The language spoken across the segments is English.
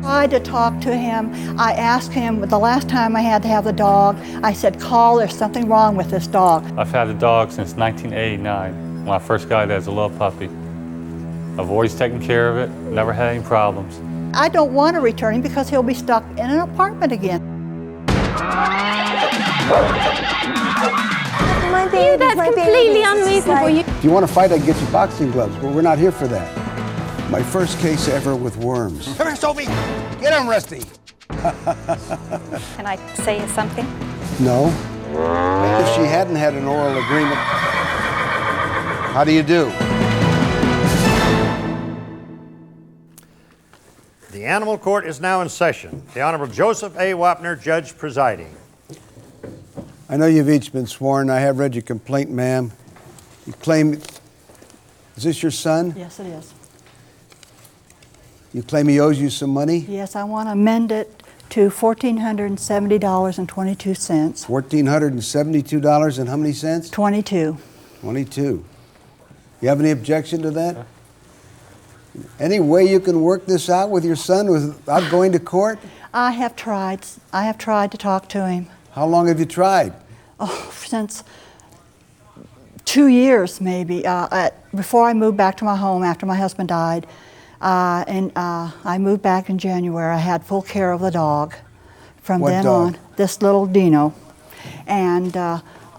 I tried to talk to him. I asked him, the last time I had to have the dog, I said, call, there's something wrong with this dog. I've had the dog since 1989, when I first got it as a little puppy. I've always taken care of it, never had any problems. I don't want to return him because he'll be stuck in an apartment again. That's completely unreasonable. If you want to fight, I can get you boxing gloves, but we're not here for that. My first case ever with worms. Come here, Sophie. Get him, Rusty. Can I say something? No. If she hadn't had an oral agreement, how do you do? The Animal Court is now in session. The Honorable Joseph A. Wapner, Judge presiding. I know you've each been sworn. I have read your complaint, ma'am. You claim, is this your son? Yes, it is. You claim he owes you some money? Yes, I want to amend it to $1,470.22. $1,472 and how many cents? 22. 22. You have any objection to that? Any way you can work this out with your son without going to court? I have tried. I have tried to talk to him. How long have you tried? Oh, since 2 years maybe. Before I moved back to my home after my husband died. I moved back in January. I had full care of the dog. From What then dog? on, this little Dino. And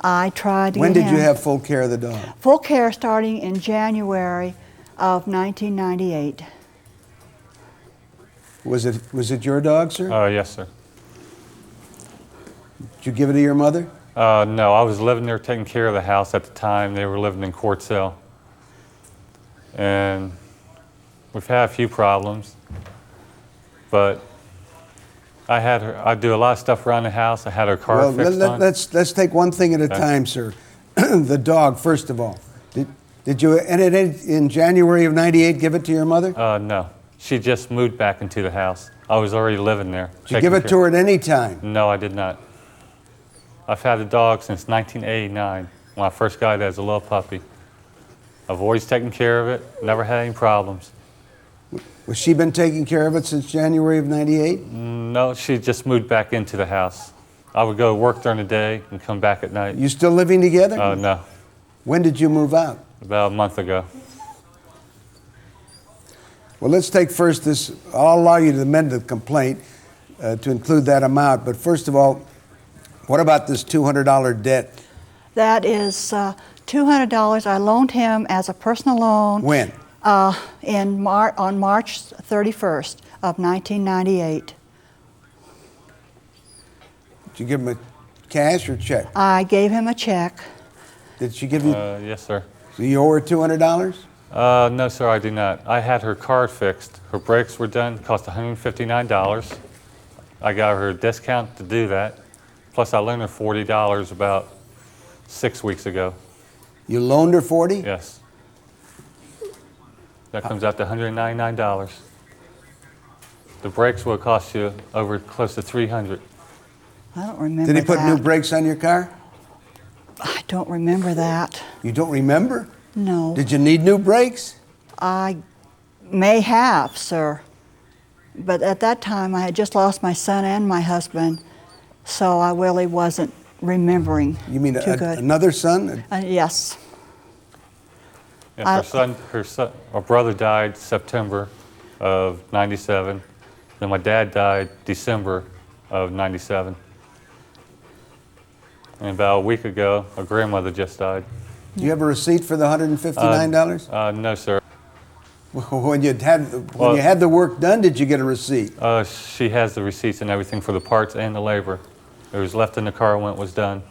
I tried to When get did him you have full care of the dog? full care starting in January of 1998. Was it your dog, sir? Yes, sir. Did you give it to your mother? No, I was living there taking care of the house at the time. They were living in Court Cell. And we've had a few problems, but I do a lot of stuff around the house. I had her car fixed on. Let's take one thing at a time, sir. The dog, first of all. Did you, in January of '98, give it to your mother? No, she just moved back into the house. I was already living there. Did you give it to her at any time? No, I did not. I've had the dog since 1989, when I first got it as a little puppy. I've always taken care of it, never had any problems. Was she been taking care of it since January of '98? No, she just moved back into the house. I would go to work during the day and come back at night. You still living together? No, When did you move out? about a month ago. Well, let's take first this. I'll allow you to amend the complaint to include that amount. But first of all, what about this $200 debt? That is $200 I loaned him as a personal loan. When? On March 31st of 1998. Did you give him a cash or check? I gave him a check. Did she give you? Yes, sir. So you owe her $200? No, sir, I do not. I had her car fixed. Her brakes were done, cost $159. I got her a discount to do that. Plus, I loaned her $40 about 6 weeks ago. You loaned her 40? Yes. That comes out to $199. The brakes will cost you over close to $300. I don't remember Did he put that. new brakes on your car? I don't remember that. You don't remember? No. Did you need new brakes? I may have, sir. But at that time, I had just lost my son and my husband, so I really wasn't remembering You mean too good. another son? Yes. Yes, her brother died September of '97. Then my dad died December of '97. And about a week ago, a grandmother just died. Do you have a receipt for the $159? No, sir. When you had the work done, did you get a receipt? She has the receipts and everything for the parts and the labor. It was left in the car when it was done.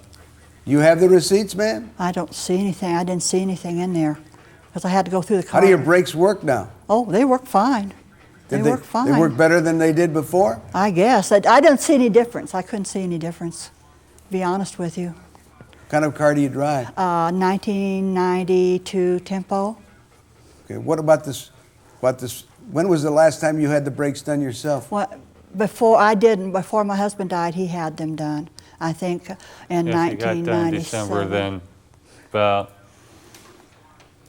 You have the receipts, ma'am? I don't see anything. I didn't see anything in there because I had to go through the car. How do your brakes work now? Oh, they work fine. They work fine. They work better than they did before? I guess. I didn't see any difference. I couldn't see any difference, to be honest with you. What kind of car do you drive? 1992 Tempo. Okay, what about this? When was the last time you had the brakes done yourself? Well, before I didn't. Before my husband died, he had them done. I think in Yes, he got done in 1997. December, then about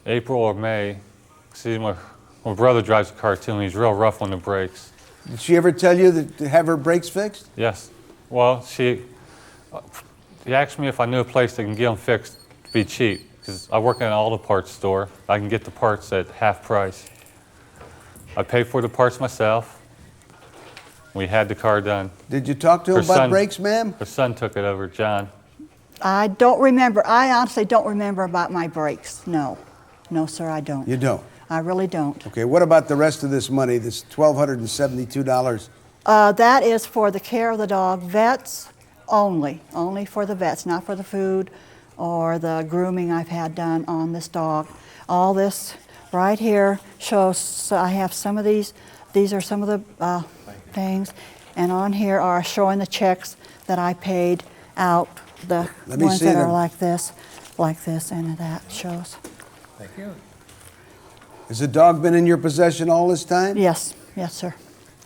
April or May. See, my brother drives a car too, and he's real rough on the brakes. Did she ever tell you to have her brakes fixed? Yes. Well, she asked me if I knew a place that can get them fixed to be cheap, because I work in an auto parts store. I can get the parts at half price. I paid for the parts myself. We had the car done. Did you talk to him about brakes, ma'am? Her son took it over, John. I don't remember. I honestly don't remember about my brakes. No. No, sir, I don't. You don't? I really don't. Okay, what about the rest of this money, this $1,272? That is for the care of the dog, vets only for the vets, not for the food or the grooming I've had done on this dog. All this right here shows, so I have some of these are some of the things, and on here are showing the checks that I paid out, the ones that are like this, and that shows. Thank you. Has the dog been in your possession all this time? Yes, yes, sir.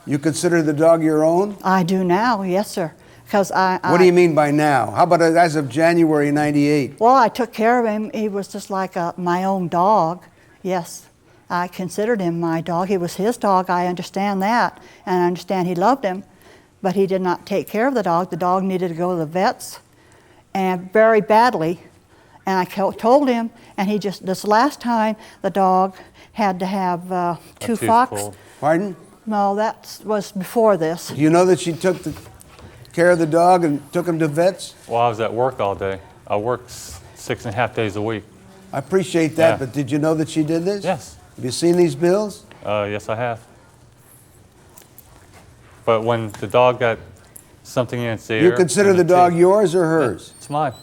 You consider the dog your own? I do now, yes, sir. Because What do you mean by now? How about as of January '98? Well, I took care of him. He was just like my own dog. Yes, I considered him my dog. He was his dog. I understand that, and I understand he loved him, but he did not take care of the dog. The dog needed to go to the vets, and very badly. And I told him, and he just, this last time, the dog had to have two fox. Pardon? No, that was before this. Do you know that she took care of the dog and took him to vets? Well, I was at work all day. I work 6.5 days a week. I appreciate that, Yeah. but did you know that she did this? Yes. Have you seen these bills? Yes, I have. But when the dog got something in its ear... You consider and the dog teeth- yours or hers? It's mine.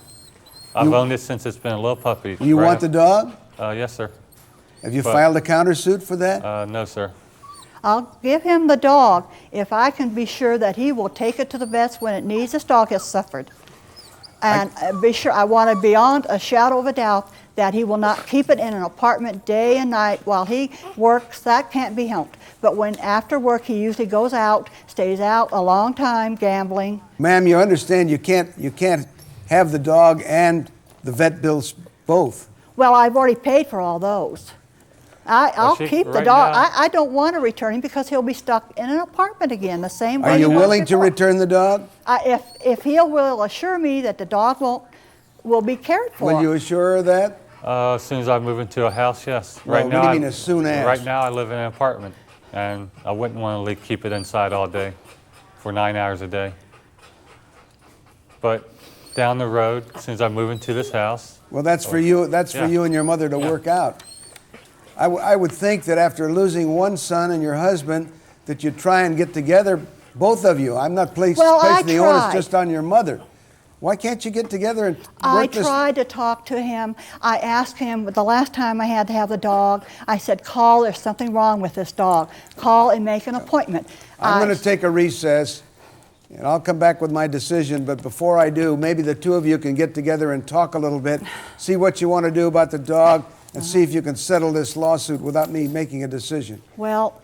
I've owned it since it's been a little puppy. You right want the dog? Yes, sir. Have you But- filed a countersuit for that? No, sir. I'll give him the dog if I can be sure that he will take it to the vets when it needs. This dog has suffered. And be sure, I want to beyond a shadow of a doubt that he will not keep it in an apartment day and night while he works. That can't be helped. But when after work he usually goes out, stays out a long time gambling. Ma'am, you understand you can't have the dog and the vet bills both. Well, I've already paid for all those. I'll keep the right dog. now- I don't want to return him because he'll be stuck in an apartment again, the same way Are he you was willing to before. return the dog? If he will assure me that the dog will be cared for. Will you assure her that? As soon as I move into a house, yes. Well, Right what now, do you mean as soon as? Right now, I live in an apartment, and I wouldn't want to keep it inside all day for 9 hours a day. But down the road, as soon as I move into this house, Well, that's for you. That's for Yeah. you and your mother to work out. I would think that after losing one son and your husband, that you'd try and get together, both of you. I'm not placing the onus tried. just on your mother. Why can't you get together and I work this? tried to talk to him. I asked him, the last time I had to have the dog, I said, call, there's something wrong with this dog. Call and make an appointment. I'm going to take a recess, and I'll come back with my decision. But before I do, maybe the two of you can get together and talk a little bit, see what you want to do about the dog, and see if you can settle this lawsuit without me making a decision. Well,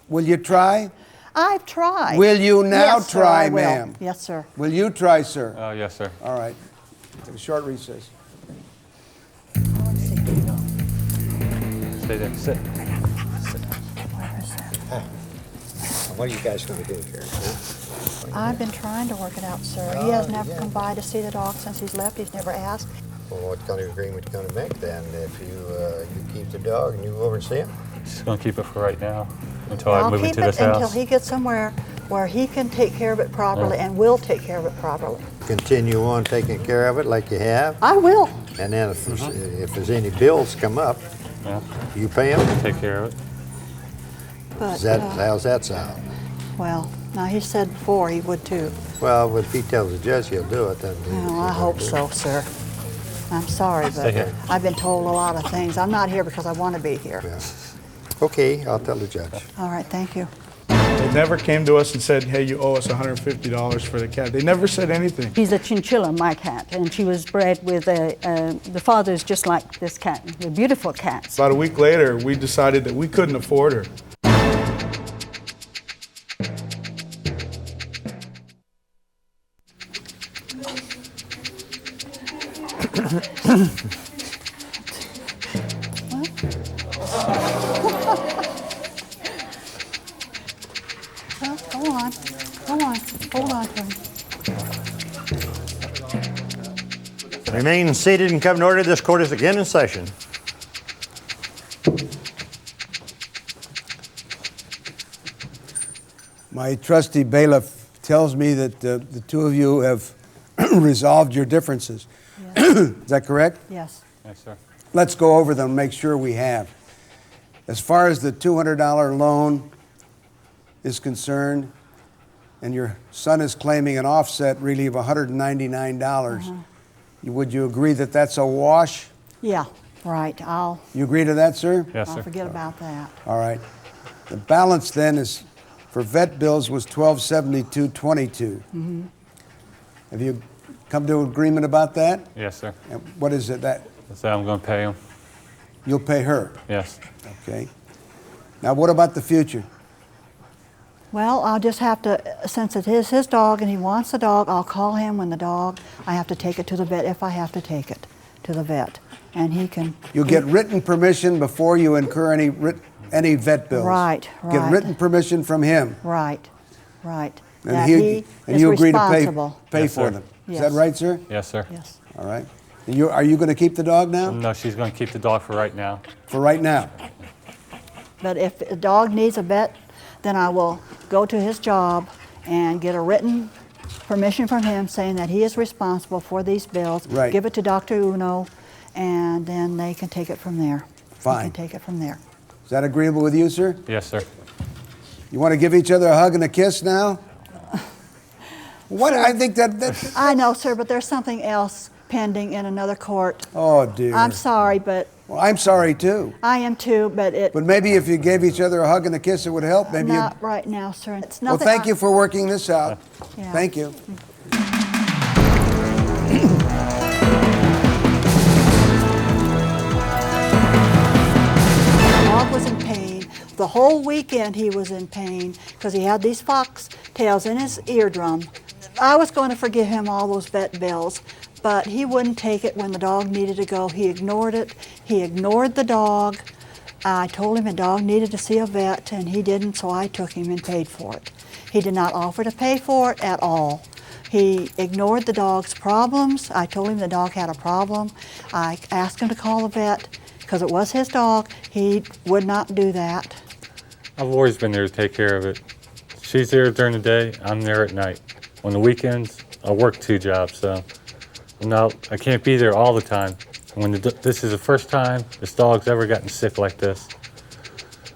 Will you try? I've tried. Will you now Yes, sir, try, I will. ma'am? Yes, sir. Will you try, sir? yes, sir. All right. Take a short recess. Stay there. Sit. What are you guys going to do here? I've been trying to work it out, sir. He has never come by to see the dog since he's left. He's never asked. Well, what kind of agreement you going to make then? If you keep the dog and you go over and see him? Just going to keep it for right now until I I'll move keep into it this until house. he gets somewhere where he can take care of it properly and will take care of it properly. Continue on taking care of it like you have, I will. and then if there's any bills come up, Yeah, you pay them. take care of it. But, How's that sound? well, now he said before he would too. Well, if he tells the judge he'll do it, then... Well, I hope so, sir. I'm sorry, Stay but here. I've been told a lot of things. I'm not here because I want to be here. Yeah. Okay, I'll tell the judge. All right, thank you. They never came to us and said, hey, you owe us $150 for the cat. They never said anything. She's a chinchilla, my cat, and she was bred with the father's just like this cat. They're beautiful cats. About a week later, we decided that we couldn't afford her. Go on. Go on. Hold on to him. Remain seated and come to order. This court is again in session. My trusty bailiff tells me that the two of you have resolved your differences. Yes. Is that correct? Yes. Yes, sir. Let's go over them and make sure we have. As far as the $200 loan is concerned, and your son is claiming an offset really of $199, would you agree that that's a wash? Yeah, right. You agree to that, sir? Yes, I'll sir. forget about that. All right. The balance then is for vet bills was $1,272.22. Have you come to an agreement about that? Yes, sir. And what is it that So I'm going to pay him. you'll pay her? Yes. Okay. Now, what about the future? Well, I'll just have to, since it is his dog and he wants the dog, I'll call him when I have to take it to the vet if I have to take it to the vet. And he can... You'll get written permission before you incur any vet bills. Right, Get right. written permission from him. Right, right. And That he is you agree to responsible. pay Yes, for sir. them. Is Yes. that right, sir? Yes, sir. Yes. All right. And are you going to keep the dog now? No, she's going to keep the dog for right now. For right now? But if the dog needs a vet, then I will go to his job and get a written permission from him saying that he is responsible for these bills. Right. Give it to Dr. Uno, and then they can take it from there. Fine. They can take it from there. Is that agreeable with you, sir? Yes, sir. You want to give each other a hug and a kiss now? What? I think that... I know, sir, but there's something else pending in another court. Oh, dear. I'm sorry, but Well, I'm sorry, too. I am too, but But maybe if you gave each other a hug and a kiss, it would help. Maybe you'd... not right now, sir. It's Well, nothing. thank you for working this out. Yeah. Thank you. The dog was in pain. The whole weekend he was in pain because he had these fox tails in his eardrum. I was going to forgive him all those vet bills, but he wouldn't take it when the dog needed to go. He ignored it. He ignored the dog. I told him the dog needed to see a vet, and he didn't, so I took him and paid for it. He did not offer to pay for it at all. He ignored the dog's problems. I told him the dog had a problem. I asked him to call the vet because it was his dog. He would not do that. I've always been there to take care of it. She's there during the day, I'm there at night. On the weekends, I work 2 jobs, so I can't be there all the time. This is the first time this dog's ever gotten sick like this.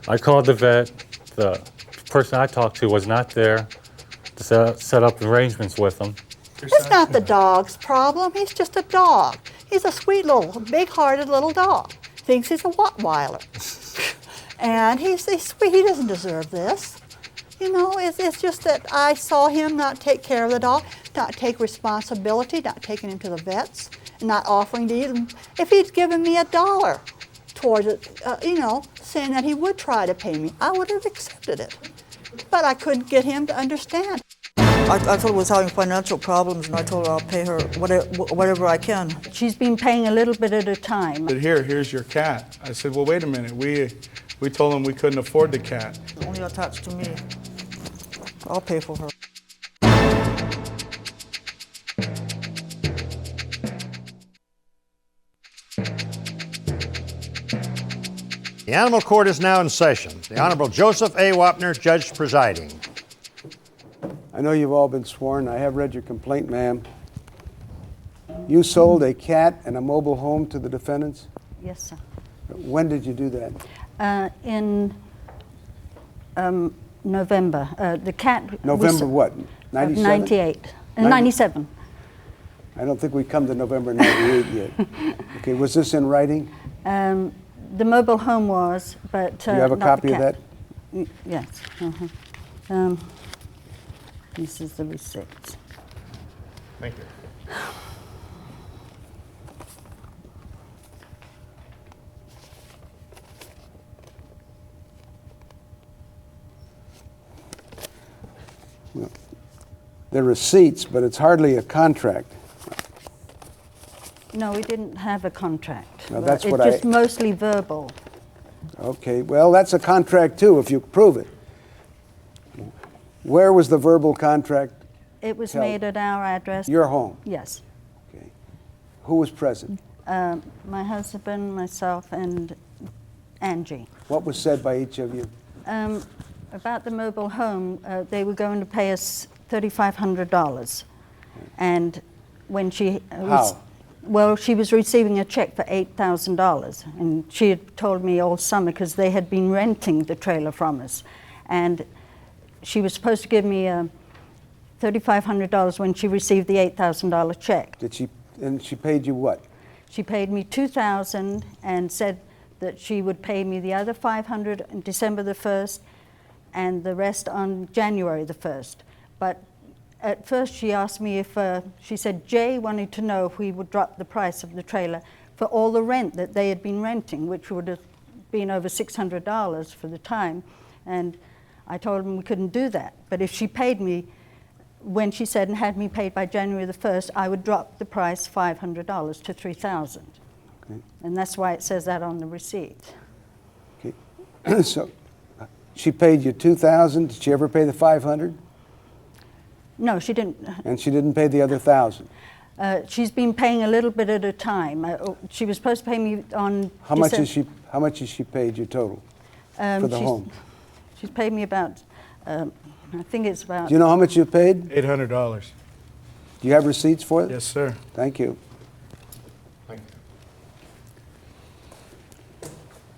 I called the vet. The person I talked to was not there to set up arrangements with him. It's not the dog's problem. He's just a dog. He's a sweet little, big-hearted little dog. Thinks he's a Rottweiler. And he's sweet. He doesn't deserve this. You know, it's just that I saw him not take care of the dog, not take responsibility, not taking him to the vets, and not offering to eat him. If he'd given me $1 towards it, saying that he would try to pay me, I would have accepted it. But I couldn't get him to understand. I told her I was having financial problems, and I told her I'll pay her whatever I can. She's been paying a little bit at a time. But here's your cat. I said, well, wait a minute. We told him we couldn't afford the cat. It's only attached to me. I'll pay for her. The Animal Court is now in session. The Honorable Joseph A. Wapner, Judge presiding. I know you've all been sworn. I have read your complaint, ma'am. You sold a cat and a mobile home to the defendants? Yes, sir. When did you do that? In November. The cat November was, what? 97? 98. 97. I don't think we come to November 98 yet. Okay, was this in writing? The mobile home was, but Do you have a not copy the of cat. that? Yes. This is the receipt. Thank you. They're receipts, but it's hardly a contract. No, we didn't have a contract. No, that's it's what just mostly verbal. Okay, well, that's a contract too, if you prove it. Where was the verbal contract? It was Held. made at our address. Your home. Yes. Okay. Who was present? My husband, myself, and Angie. What was said by each of you? About the mobile home, they were going to pay us $3,500. And when she was, How? well, she was receiving a check for $8,000, and she had told me all summer because they had been renting the trailer from us, and she was supposed to give me $3,500 when she received the $8,000 check. Did she? And she paid you what? She paid me $2,000 and said that she would pay me the other $500 on December the 1st and the rest on January the 1st. But at first she asked me if, she said Jay wanted to know if we would drop the price of the trailer for all the rent that they had been renting, which would have been over $600 for the time. And I told them we couldn't do that. But if she paid me, when she said and had me paid by January the 1st, I would drop the price $500 to $3,000. Okay. And that's why it says that on the receipt. Okay. So she paid you $2,000. Did she ever pay the $500? No, she didn't. And she didn't pay the other $1,000. She's been paying a little bit at a time. She was supposed to pay me on. How much has she paid you total for the home? She's paid me about. I think it's about. Do you know how much you paid? $800. Do you have receipts for it? Yes, sir. Thank you.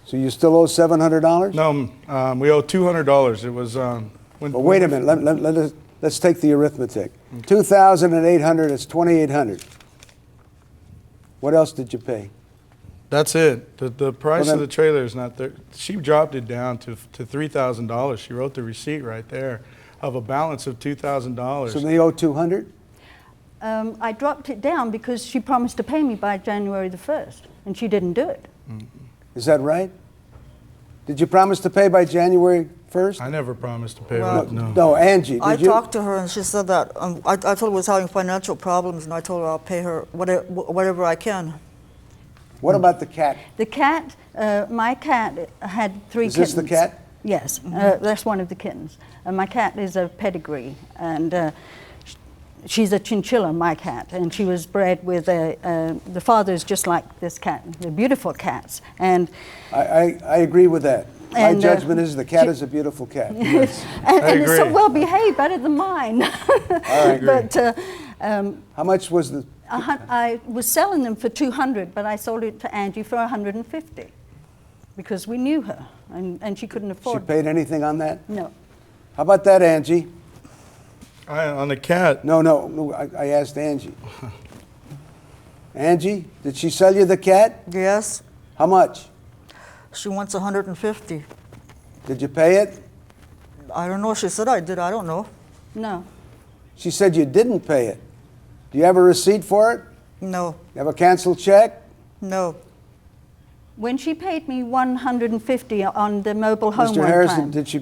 So you still owe $700? No, we owe $200. It was when. But wait a minute. Let's take the arithmetic. 2,800 is 2,800. What else did you pay? That's it. The price Well, of then- the trailer is not there. She dropped it down to $3,000. She wrote the receipt right there of a balance of $2,000. So they owe 200? I dropped it down because she promised to pay me by January the 1st, and she didn't do it. Is that right? Did you promise to pay by January 1st? I never promised to pay Well, her. No. No, Angie, did I you? talked to her and she said that I told her I was having financial problems and I told her I'll pay her whatever I can. What about the cat? The cat, my cat had 3 Is kittens. this the cat? Yes, that's one of the kittens. My cat is a pedigree, and she's a chinchilla, my cat, and she was bred with the father is just like this cat. They're beautiful cats, and I agree with that. My And, judgment is the cat is a beautiful cat. and it's so agree. well behaved, better than mine. agree. But How much was the? I was selling them for $200, but I sold it to Angie for $150 because we knew her, and she couldn't She afford. paid anything on that? No. How about that, Angie? On the cat, No, I asked Angie. Angie, did she sell you the cat? Yes, How much? she wants $150. Did you pay it? I don't know. She said I did. I don't know. No. She said you didn't pay it. Do you have a receipt for it? No, You have a canceled check? no. When she paid me $150 on the mobile home Mr. one Harrison, time. did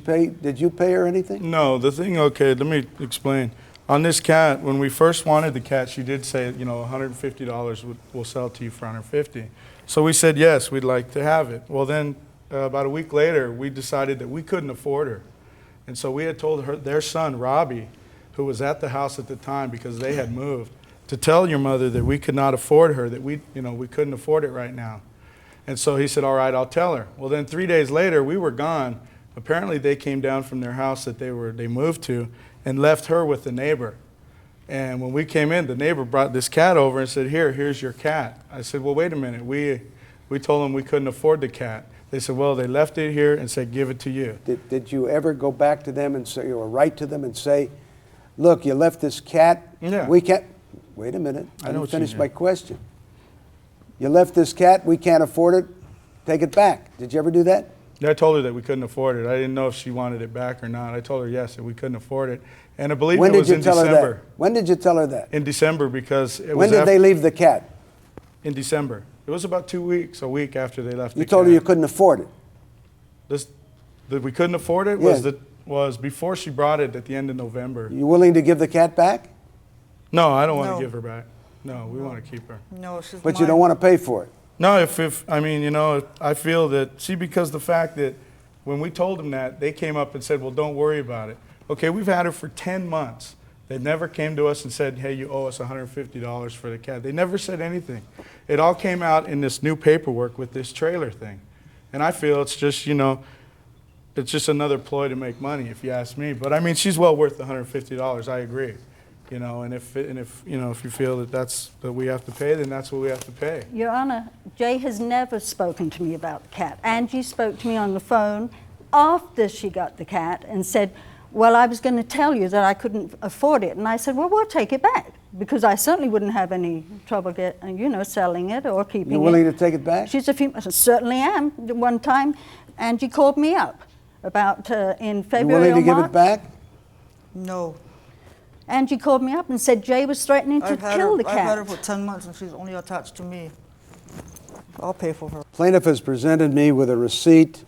you pay her anything? no, the thing, okay, let me explain. On this cat, when we first wanted the cat, she did say, $150 we'll sell to you for $150. So we said, yes, we'd like to have it. Well, then about a week later, we decided that we couldn't afford her. And so we had told their son, Robbie, who was at the house at the time because they had moved, to tell your mother that we could not afford her, that we couldn't afford it right now. And so he said, all right, I'll tell her. Well, then 3 days later, we were gone. Apparently, they came down from their house that they moved to and left her with the neighbor. And when we came in, the neighbor brought this cat over and said, here's your cat. I said, well, wait a minute. We told them we couldn't afford the cat. They said, well, they left it here and said, give it to you. Did you ever go back to them and say, or write to them and say, look, you left this cat? Yeah. We can't. Wait a minute. I I know didn't what you finish mean. my question. You left this cat. We can't afford it. Take it back. Did you ever do that? I told her that we couldn't afford it. I didn't know if she wanted it back or not. I told her, yes, that we couldn't afford it. And I believe When it did was you in tell her December. that? When did you tell her that? In December, because it When was did they leave the cat? in December. It was about 2 weeks, a week after they left You the told cat. her you couldn't afford it. That we couldn't afford it Yeah. was before she brought it at the end of November. You willing to give the cat back? No, I don't want No. to give her back. No, we want to keep her. No, she's But mine. you don't want to pay for it. No, I feel that, because the fact that when we told them that, they came up and said, well, don't worry about it. Okay, we've had her for 10 months. They never came to us and said, hey, you owe us $150 for the cat. They never said anything. It all came out in this new paperwork with this trailer thing. And I feel it's just, you know, it's just another ploy to make money, if you ask me. But I mean, she's well worth the $150. I agree. You know, and if you know, if you feel that we have to pay, then that's what we have to pay. Your Honor, Jay has never spoken to me about the cat. Angie spoke to me on the phone after she got the cat and said, well, I was going to tell you that I couldn't afford it. And I said, well, we'll take it back, because I certainly wouldn't have any trouble selling it or keeping it. You're willing to take it back? She's I certainly am. One time, Angie called me up about in February or March. You willing to give it back? No. Angie called me up and said Jay was threatening to kill the cat. I've had her for 10 months and she's only attached to me. I'll pay for her. Plaintiff has presented me with a receipt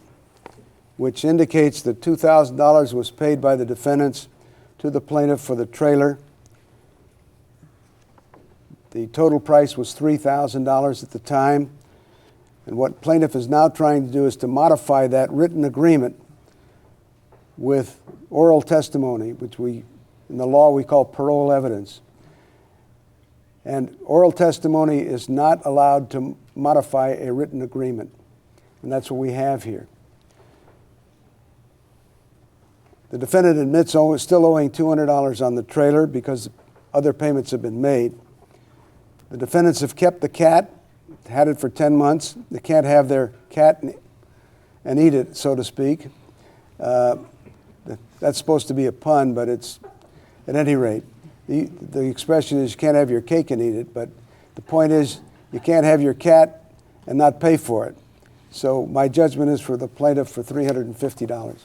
which indicates that $2,000 was paid by the defendants to the plaintiff for the trailer. The total price was $3,000 at the time. And what plaintiff is now trying to do is to modify that written agreement with oral testimony, which in the law we call parole evidence. And oral testimony is not allowed to modify a written agreement. And that's what we have here. The defendant admits still owing $200 on the trailer because other payments have been made. The defendants have kept the cat, had it for 10 months. They can't have their cat and eat it, so to speak. That's supposed to be a pun, but it's, at any rate, the expression is you can't have your cake and eat it, but the point is you can't have your cat and not pay for it. So my judgment is for the plaintiff for $350.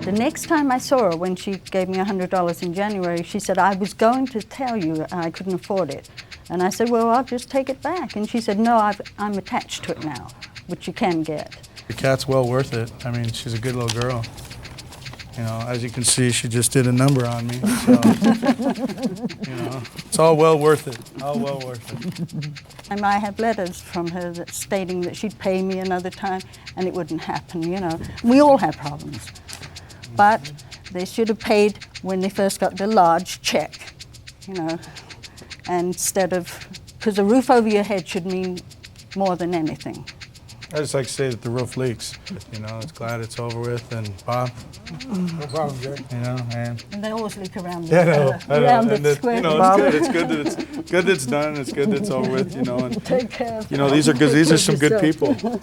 The next time I saw her, when she gave me $100 in January, she said, I was going to tell you I couldn't afford it. And I said, well, I'll just take it back. And she said, no, I'm attached to it now, which you can get. The cat's well worth it. I mean, she's a good little girl. You know, as you can see, she just did a number on me. So, you know, it's all well worth it. All well worth it. And I have letters from her stating that she'd pay me another time, and it wouldn't happen, you know. We all have problems. But they should have paid when they first got the large check, you know, instead of, because a roof over your head should mean more than anything. I just like to say that the roof leaks. You know, it's glad it's over with. And Bob, No problem, Jerry. you know, and And they always leak around yeah, around and the square. you know, it's good. It's good that it's good that it's done. It's good that it's over with. You know, and Take care of you know, these are some good people.